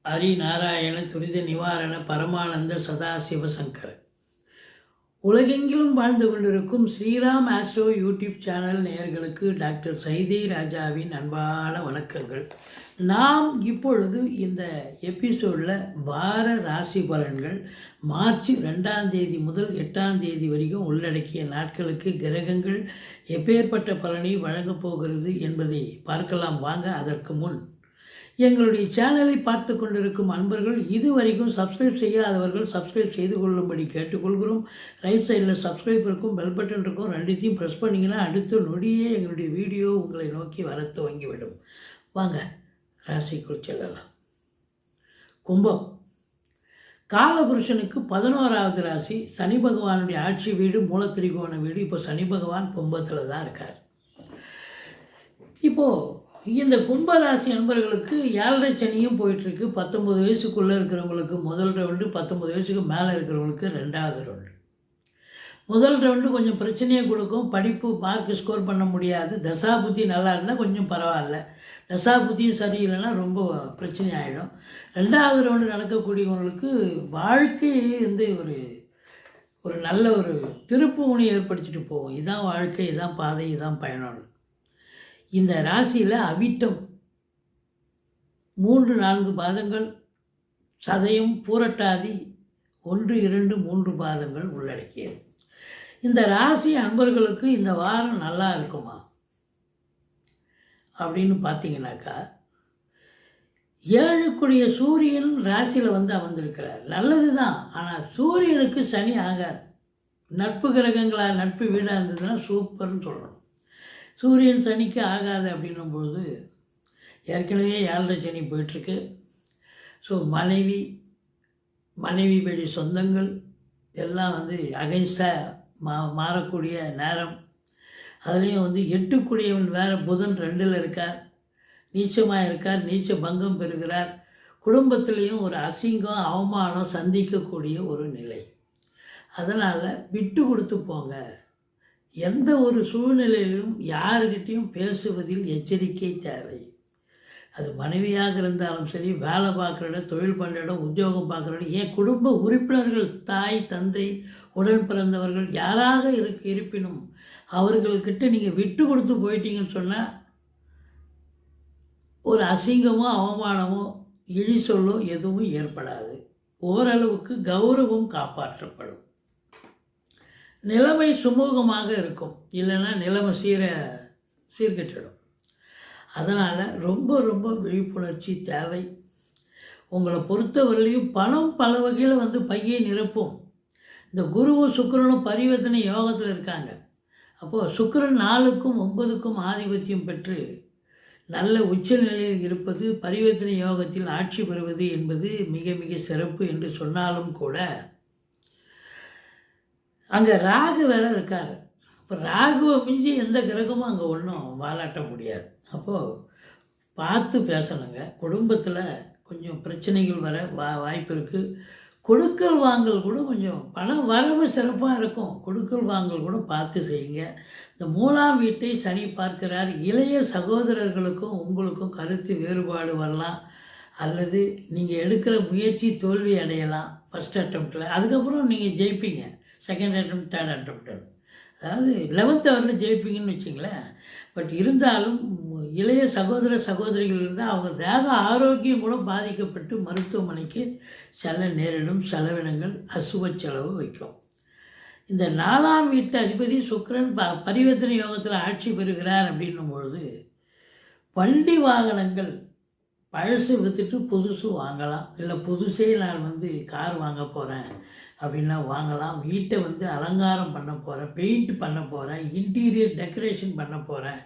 ஹரிநாராயண துரித நிவாரண பரமானந்த சதாசிவசங்கர. உலகெங்கிலும் வாழ்ந்து கொண்டிருக்கும் ஸ்ரீராம் ஆஸ்ட்ரோ யூடியூப் சேனல் நேயர்களுக்கு டாக்டர் சைதை ராஜாவின் அன்பான வணக்கங்கள். நாம் இப்பொழுது இந்த எபிசோடில் வார ராசி பலன்கள் மார்ச் 2ஆம் தேதி முதல் 8ஆம் தேதி வரைக்கும் உள்ளடக்கிய நாட்களுக்கு கிரகங்கள் எப்பேற்பட்ட பலனை வழங்கப் போகிறது என்பதை பார்க்கலாம் வாங்க. அதற்கு முன் எங்களுடைய சேனலை பார்த்து கொண்டிருக்கும் அன்பர்கள் இதுவரைக்கும் சப்ஸ்கிரைப் செய்யாதவர்கள் சப்ஸ்கிரைப் செய்து கொள்ளும்படி கேட்டுக்கொள்கிறோம். ரைட் சைடில் சப்ஸ்கிரைப் இருக்கும், பெல் பட்டன் இருக்கும், ரெண்டுத்தையும் ப்ரெஸ் பண்ணிங்கன்னா அடுத்த நொடியே எங்களுடைய வீடியோ உங்களை நோக்கி வர துவங்கிவிடும். வாங்க ராசிக்குள் செல்லலாம். கும்பம் காலபுருஷனுக்கு 11வது ராசி. சனி பகவானுடைய ஆட்சி வீடு மூலத்திரிகோண வீடு. இப்போ சனி பகவான் கும்பத்தில் தான் இருக்கார். இப்போது இந்த கும்பராசி அன்பர்களுக்கு 7.5 சனியும் போயிட்டுருக்கு. 19 வயசுக்குள்ளே இருக்கிறவங்களுக்கு முதல் ரவுண்டு, 19 வயசுக்கு மேலே இருக்கிறவங்களுக்கு 2வது ரவுண்டு. முதல் ரவுண்டு கொஞ்சம் பிரச்சனையை கொடுக்கும். படிப்பு மார்க் ஸ்கோர் பண்ண முடியாது. தசாபுத்தி நல்லா இருந்தால் கொஞ்சம் பரவாயில்ல, தசாபுத்தியும் சரியில்லைன்னா ரொம்ப பிரச்சனை ஆகிடும். 2வது ரவுண்டு நடக்கக்கூடியவங்களுக்கு வாழ்க்கை ஒரு நல்ல ஒரு திருப்பு முனை ஏற்படுத்திட்டு போகும். இதுதான் வாழ்க்கை, இதுதான் பாதை, இதுதான் பயணம். இந்த ராசியில் அவிட்டம் 3-4 பாதங்கள், சதயம் பூரட்டாதி 1-2-3 பாதங்கள் உள்ளடக்கியது. இந்த ராசி அன்பர்களுக்கு இந்த வாரம் நல்லா இருக்குமா அப்படின்னு பார்த்தீங்கன்னாக்கா, 7க்குரிய சூரியன் ராசியில் அமர்ந்திருக்கிறார். நல்லது தான். ஆனால் சூரியனுக்கு சனி ஆகாது. நட்பு கிரகங்களாக நட்பு வீடாக இருந்ததுன்னா சூப்பர்னு சொல்லணும். சூரியன் சனிக்கு ஆகாது அப்படின்னும்பொழுது ஏற்கனவே 7.5 சனி போயிட்டுருக்கு. ஸோ மனைவி வழி சொந்தங்கள் எல்லாம் அகைன்ஸ்டாக மாறக்கூடிய நேரம். அதுலேயும் 8க்குடையவன் வேறு புதன் 2ல் இருக்கார், நீச்சமாக இருக்கார், நீச்ச பங்கம் பெறுகிறார். குடும்பத்திலையும் ஒரு அசிங்கம் அவமானம் சந்திக்கக்கூடிய ஒரு நிலை. அதனால் விட்டு கொடுத்து போங்க. எந்த ஒரு சூழ்நிலையிலும் யாருக்கிட்டையும் பேசுவதில் எச்சரிக்கை தேவை. அது மனைவியாக இருந்தாலும் சரி, வேலை பார்க்குற இடம், தொழில் பண்ணுற இடம், உத்தியோகம் பார்க்குற இடம், ஏன் குடும்ப உறுப்பினர்கள், தாய் தந்தை உடன் பிறந்தவர்கள் யாராக இருப்பினும் அவர்கள்கிட்ட நீங்கள் விட்டு கொடுத்து போயிட்டீங்கன்னு சொன்னால் ஒரு அசிங்கமோ அவமானமோ இழி சொல்லோ எதுவும் ஏற்படாது. ஓரளவுக்கு கௌரவம் காப்பாற்றப்படும். நிலைமை சுமூகமாக இருக்கும். இல்லைன்னா நிலைமை சீர்கெட்டிடும். அதனால் ரொம்ப விழிப்புணர்ச்சி தேவை. உங்களை பொறுத்தவரையிலையும் பணம் பல வகையில் பையை நிரப்பும். இந்த குருவும் சுக்கிரனும் பரிவர்த்தனை யோகத்தில் இருக்காங்க. அப்போது சுக்கிரன் 4க்கும் 9க்கும் ஆதிபத்தியம் பெற்று நல்ல உச்சநிலையில் இருப்பது, பரிவர்த்தனை யோகத்தில் ஆட்சி பெறுவது என்பது மிக மிக சிறப்பு என்று சொன்னாலும் கூட அங்கே ராகு வேறு இருக்கார். இப்போ ராகுவை மிஞ்சி எந்த கிரகமும் அங்கே ஒன்றும் வாலாட்ட முடியாது. அப்போது பார்த்து பேசணுங்க. குடும்பத்தில் கொஞ்சம் பிரச்சனைகள் வர வாய்ப்பு இருக்குது. கொடுக்கல் வாங்கல் கூட கொஞ்சம் பணம் வரவு சிறப்பாக இருக்கும். கொடுக்கல் வாங்கல் கூட பார்த்து செய்யுங்க. இந்த 3ஆம் வீட்டை சனி பார்க்கிறார். இளைய சகோதரர்களுக்கும் உங்களுக்கும் கருத்து வேறுபாடு வரலாம், அல்லது நீங்கள் எடுக்கிற முயற்சி தோல்வி அடையலாம் ஃபஸ்ட் அட்டம்ப்டில். அதுக்கப்புறம் நீங்கள் ஜெயிப்பீங்க செகண்ட் அட்டம், தேர்ட் அட்டம். அதாவது 11th ஹவரில் ஜெயிப்பீங்கன்னு வச்சிங்களேன். பட் இருந்தாலும் இளைய சகோதரிகள் இருந்தால் அவங்க தேக ஆரோக்கியம் கூட பாதிக்கப்பட்டு மருத்துவமனைக்கு செல்ல நேரிடும். செலவினங்கள் அசுவ செலவு வைக்கும். இந்த 4ஆம் வீட்டு அதிபதி சுக்கிரன் பரிவர்த்தனை யோகத்தில் ஆட்சி பெறுகிறார் அப்படின்னும் பொழுது வண்டி வாகனங்கள் பழசு விற்றுட்டு புதுசு வாங்கலாம். இல்லை புதுசே நான் கார் வாங்க போகிறேன் அப்படின்னா வாங்கலாம். வீட்டை அலங்காரம் பண்ண போகிறேன், பெயிண்ட் பண்ண போகிறேன், இன்டீரியர் டெக்கரேஷன் பண்ண போகிறேன்,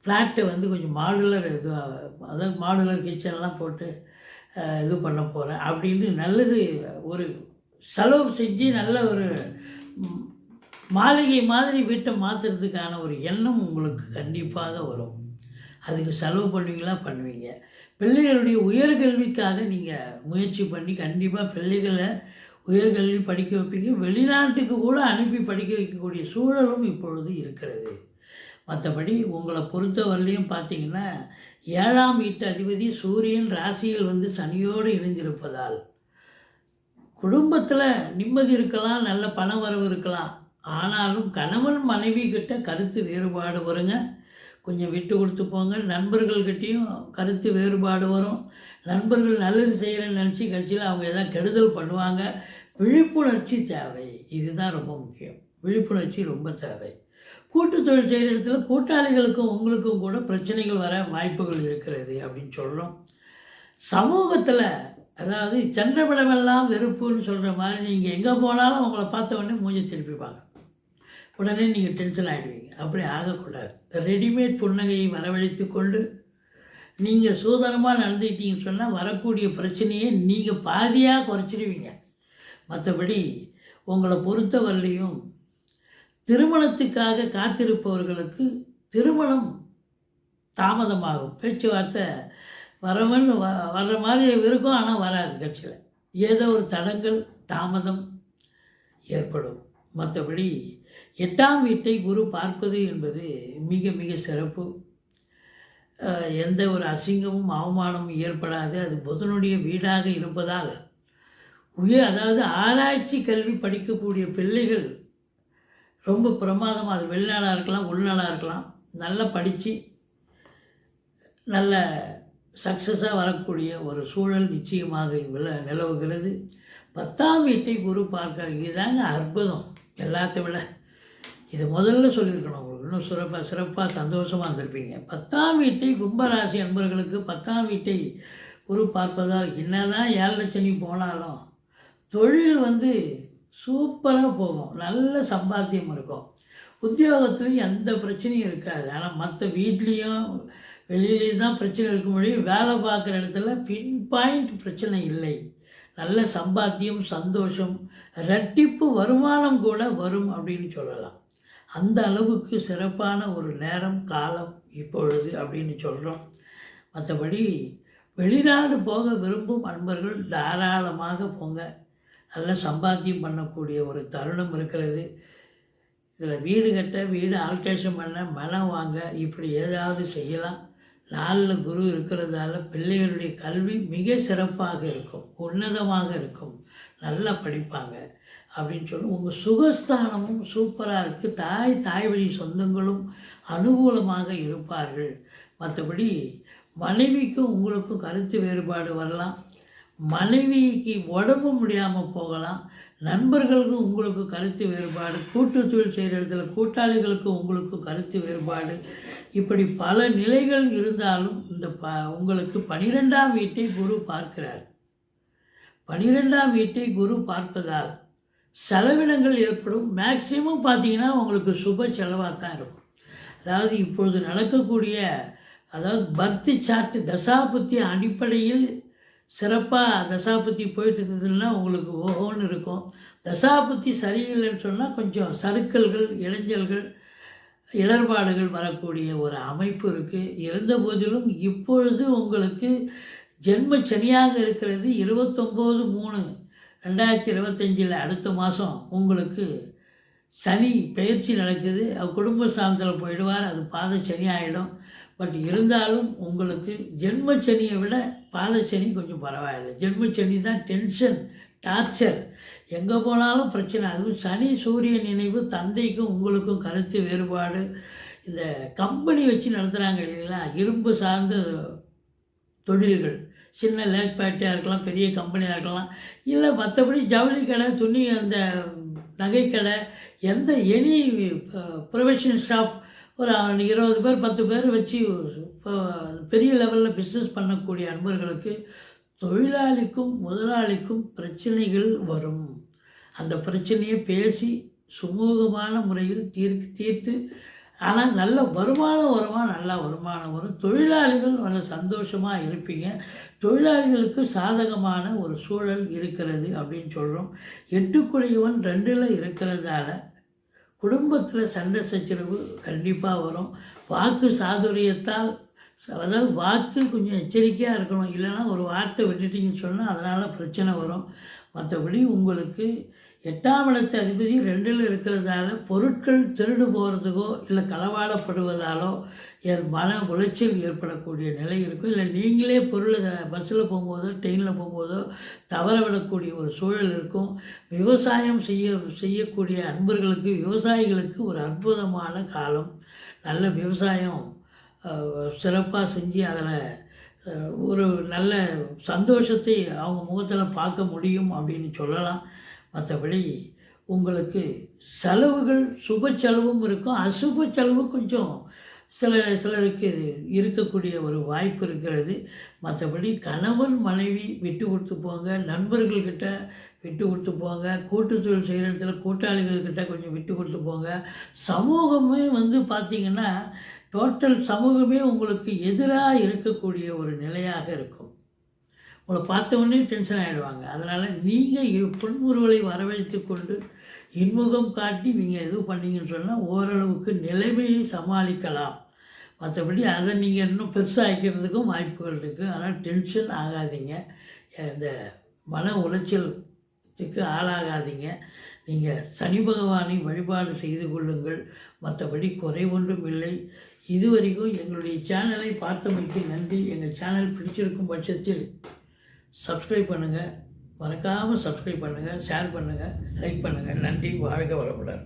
ஃப்ளாட்டை கொஞ்சம் மாடுலர் அதாவது மாடுலர் கிச்சன்லாம் போட்டு இது பண்ண போகிறேன் அப்படின்னு நல்லது ஒரு செலவு செஞ்சு நல்ல ஒரு மாளிகை மாதிரி வீட்டை மாற்றுறதுக்கான ஒரு எண்ணம் உங்களுக்கு கண்டிப்பாக வரும். அதுக்கு செலவு பண்ணுவீங்க. பிள்ளைகளுடைய உயர்கல்விக்காக நீங்கள் முயற்சி பண்ணி கண்டிப்பாக பிள்ளைகளை உயர்கல்வி படிக்க வைப்பீங்க. வெளிநாட்டுக்கு கூட அனுப்பி படிக்க வைக்கக்கூடிய சூழலும் இப்பொழுது இருக்கிறது. மற்றபடி உங்களை பொறுத்தவரையிலையும் பார்த்தீங்கன்னா 7ஆம் வீட்டு அதிபதி சூரியன் ராசியில் வந்து சனியோடு இணைந்திருப்பதால் குடும்பத்தில் நிம்மதி இருக்கலாம், நல்ல பண வரவு இருக்கலாம். ஆனாலும் கணவன் மனைவி கிட்ட கருத்து வேறுபாடு வருங்க. கொஞ்சம் விட்டு கொடுத்து போங்க. நண்பர்கள்கிட்டையும் கருத்து வேறுபாடு வரும். நண்பர்கள் நல்லது செய்கிறேன்னு நினச்சி கட்சியில் அவங்க எதாவது கெடுதல் பண்ணுவாங்க. விழிப்புணர்ச்சி தேவை. இதுதான் ரொம்ப முக்கியம். விழிப்புணர்ச்சி ரொம்ப தேவை. கூட்டு தொழில் செய்கிற இடத்துல கூட்டாளிகளுக்கும் உங்களுக்கும் கூட பிரச்சனைகள் வர வாய்ப்புகள் இருக்கிறது அப்படின்னு சொல்கிறோம். சமூகத்தில் அதாவது சந்திரபடமெல்லாம் வெறுப்புன்னு சொல்கிற மாதிரி நீங்கள் எங்கே போனாலும் உங்களை பார்த்த உடனே மூஞ்சி திருப்பிப்பாங்க. உடனே நீங்கள் டென்ஷன் ஆகிடுவீங்க. அப்படி ஆகக்கூடாது. ரெடிமேட் புன்னகையை வரவழைத்து கொண்டு நீங்கள் சூதனமாக நடந்துக்கிட்டீங்கன்னு சொன்னால் வரக்கூடிய பிரச்சனையை நீங்கள் பாதியாக குறைச்சிடுவீங்க. மற்றபடி உங்களை பொறுத்தவரையிலையும் திருமணத்துக்காக காத்திருப்பவர்களுக்கு திருமணம் தாமதமாகும். பேச்சுவார்த்தை வர்ற மாதிரி இருக்கும், ஆனால் வராது. கட்சியில் ஏதோ ஒரு தடங்கள் தாமதம் ஏற்படும். மற்றபடி 8ஆம் வீட்டை குரு பார்ப்பது என்பது மிக மிக சிறப்பு. எந்த ஒரு அசிங்கமும் அவமானமும் ஏற்படாது. அது புதனுடைய வீடாக இருப்பதால் அதாவது ஆராய்ச்சி கல்வி படிக்கக்கூடிய பிள்ளைகள் ரொம்ப பிரமாதமாக, அது வெளிநாடாக இருக்கலாம் உள்நாடாக இருக்கலாம், நல்லா படித்து நல்ல சக்ஸஸாக வரக்கூடிய ஒரு சூழல் நிச்சயமாக நிலவுகிறது. 10ஆம் வீட்டை குரு பார்க்க இதுதாங்க அற்புதம். எல்லாத்தை விட இது முதல்ல சொல்லியிருக்கணும். உங்களுக்கு இன்னும் சிறப்பாக சந்தோஷமாக இருந்திருப்பீங்க. 10ஆம் வீட்டை கும்பராசி அன்பர்களுக்கு 10ஆம் வீட்டை குரு பார்ப்பதால் என்னதான் 7 லட்சணி போனாலும் தொழில் வந்து சூப்பராக போகும். நல்ல சம்பாத்தியம் இருக்கும். உத்தியோகத்துலேயும் எந்த பிரச்சனையும் இருக்காது. ஆனால் மற்ற வீட்லேயும் வெளியிலேயும் தான் பிரச்சனை இருக்க முடியும். வேலை பார்க்குற இடத்துல பின் பாயிண்ட் பிரச்சனை இல்லை. நல்ல சம்பாத்தியம், சந்தோஷம், இரட்டிப்பு வருமானம் கூட வரும் அப்படின்னு சொல்லலாம். அந்த அளவுக்கு சிறப்பான ஒரு நேரம் காலம் இப்பொழுது அப்படின்னு சொல்கிறோம். மற்றபடி வெளிநாடு போக விரும்பும் அன்பர்கள் தாராளமாக போங்க. நல்ல சம்பாத்தியம் பண்ணக்கூடிய ஒரு தருணம் இருக்கிறது. இதில் வீடு கட்ட, வீடு ஆல்ட்ரேஷன் பண்ண, மனம் வாங்க, இப்படி ஏதாவது செய்யலாம். 4 குரு இருக்கிறதால பிள்ளைகளுடைய கல்வி மிக சிறப்பாக இருக்கும், உன்னதமாக இருக்கும், நல்லா படிப்பாங்க அப்படின்னு சொல்லி உங்கள் சுகஸ்தானமும் சூப்பராக இருக்குது. தாய் வழி சொந்தங்களும் அனுகூலமாக இருப்பார்கள். மற்றபடி மனைவிக்கும் உங்களுக்கும் கருத்து வேறுபாடு வரலாம். மனைவிக்கு உடம்பு முடியாமல் போகலாம். நண்பர்களுக்கும் உங்களுக்கு கருத்து வேறுபாடு, கூட்டு தொழில் செய்கிற இடத்துல கூட்டாளிகளுக்கும் உங்களுக்கும் கருத்து வேறுபாடு, இப்படி பல நிலைகள் இருந்தாலும் இந்த உங்களுக்கு 12ஆம் வீட்டை குரு பார்க்கிறார். 12ஆம் வீட்டை குரு பார்ப்பதால் செலவினங்கள் ஏற்படும். மேக்சிமம் பார்த்தீங்கன்னா உங்களுக்கு சுப செலவாக தான் இருக்கும். அதாவது இப்பொழுது நடக்கக்கூடிய பர்த் சார்ட் தசாபுத்தி அடிப்படையில் சிறப்பாக தசாபுத்தி போயிட்டு இருந்ததுன்னா உங்களுக்கு ஓஹோன்னு இருக்கும். தசாபுத்தி சரியில்லைன்னு சொன்னால் கொஞ்சம் சறுக்கல்கள், இடைஞ்சல்கள், இடர்பாடுகள் வரக்கூடிய ஒரு அமைப்பு இருக்குது. இருந்த போதிலும் இப்பொழுது உங்களுக்கு ஜென்ம சனியாக இருக்கிறது. 29/3/2025 அடுத்த மாதம் உங்களுக்கு சனி பயிற்சி நடக்குது. குடும்ப ஸ்தானத்தில் போயிடுவார். அது பாத சனி ஆகிடும். பட் இருந்தாலும் உங்களுக்கு ஜென்ம சனியை விட பாத சனி கொஞ்சம் பரவாயில்லை. ஜென்ம சனி தான் டென்ஷன், டார்ச்சர், எங்கே போனாலும் பிரச்சனை. அதுவும் சனி சூரியன் நினைவு, தந்தைக்கும் உங்களுக்கும் கருத்து வேறுபாடு. இந்த கம்பெனி வச்சு நடத்துகிறாங்க இல்லைங்களா, இரும்பு சார்ந்த தொழில்கள், சின்ன லேஸ் ஃபேக்ட்ரியாக இருக்கலாம், பெரிய கம்பெனியாக இருக்கலாம், இல்லை மற்றபடி ஜவுளி கடை, துணி, அந்த நகைக்கடை, எந்த எனி ப்ரொஃபஷனல் ஷாப், ஒரு 20 பேர் 10 பேர் வச்சு பெரிய லெவலில் பிஸ்னஸ் பண்ணக்கூடிய அன்பர்களுக்கு தொழிலாளிக்கும் முதலாளிக்கும் பிரச்சனைகள் வரும். அந்த பிரச்சனையை பேசி சுமூகமான முறையில் தீர்த்து ஆனால் நல்ல வருமானம் நல்லா வருமானம் வரும். தொழிலாளிகள் நல்ல சந்தோஷமாக இருப்பீங்க. தொழிலாளிகளுக்கு சாதகமான ஒரு சூழல் இருக்கிறது அப்படின்னு சொல்கிறோம். 8 2 இருக்கிறதால குடும்பத்தில் சண்டை சச்சரவு கண்டிப்பாக வரும். வாக்கு சாதுரியத்தால், அதாவது வாக்கு கொஞ்சம் எச்சரிக்கையாக இருக்கணும். இல்லைன்னா ஒரு வார்த்தை விட்டுட்டிங்கன்னு சொன்னால் அதனால் பிரச்சனை வரும். மற்றபடி உங்களுக்கு 8ஆம் இடத்து அதிபதி 2ல் இருக்கிறதால பொருட்கள் திருடு போகிறதுக்கோ இல்லை களவாடப்படுவதாலோ மன உளைச்சல் ஏற்படக்கூடிய நிலை இருக்கும். இல்லை நீங்களே பொருளை பஸ்ஸில் போகும்போதோ ட்ரெயினில் போகும்போதோ தவற விடக்கூடிய ஒரு சூழல் இருக்கும். விவசாயம் செய்யக்கூடிய அன்பர்களுக்கு, விவசாயிகளுக்கு ஒரு அற்புதமான காலம். நல்ல விவசாயம் சிறப்பாக செஞ்சு அதில் ஒரு நல்ல சந்தோஷத்தை அவங்க முகத்தில் பார்க்க முடியும் அப்படின்னு சொல்லலாம். மற்றபடி உங்களுக்கு செலவுகள் சுப செலவும் இருக்கும், அசுப செலவு கொஞ்சம் சிலருக்கு இருக்கக்கூடிய ஒரு வாய்ப்பு இருக்கிறது. மற்றபடி கணவன் மனைவி விட்டு கொடுத்து போங்க, நண்பர்கள்கிட்ட விட்டு கொடுத்து போங்க, கூட்டுத்தொழில் செய்கிற இடத்துல கூட்டாளிகள்கிட்ட கொஞ்சம் விட்டு கொடுத்து போங்க. சமூகமே பார்த்திங்கன்னா டோட்டல் சமூகமே உங்களுக்கு எதிராக இருக்கக்கூடிய ஒரு நிலையாக இருக்கும். உங்களை பார்த்த உடனே டென்ஷன் ஆகிடுவாங்க. அதனால் நீங்கள் புன்முறுவலை வரவழைத்து கொண்டு இன்முகம் காட்டி நீங்கள் எதுவும் பண்ணீங்கன்னு சொன்னால் ஓரளவுக்கு நிலைமையை சமாளிக்கலாம். மற்றபடி அதை நீங்கள் இன்னும் பெருசாகிக்கிறதுக்கும் வாய்ப்புகள் இருக்குது. ஆனால் டென்ஷன் ஆகாதீங்க, இந்த மன உளைச்சலுக்கு ஆளாகாதீங்க. நீங்கள் சனி பகவானை வழிபாடு செய்து கொள்ளுங்கள். மற்றபடி குறை ஒன்றும் இல்லை. இதுவரைக்கும் எங்களுடைய சேனலை பார்த்தமைக்கு நன்றி. எங்கள் சேனல் பிடிச்சிருக்கும் பட்சத்தில் சப்ஸ்கிரைப் பண்ணுங்கள், மறக்காமல் சப்ஸ்கிரைப் பண்ணுங்கள், ஷேர் பண்ணுங்கள், லைக் பண்ணுங்கள். நன்றி. வாழ்க வளமுடன்.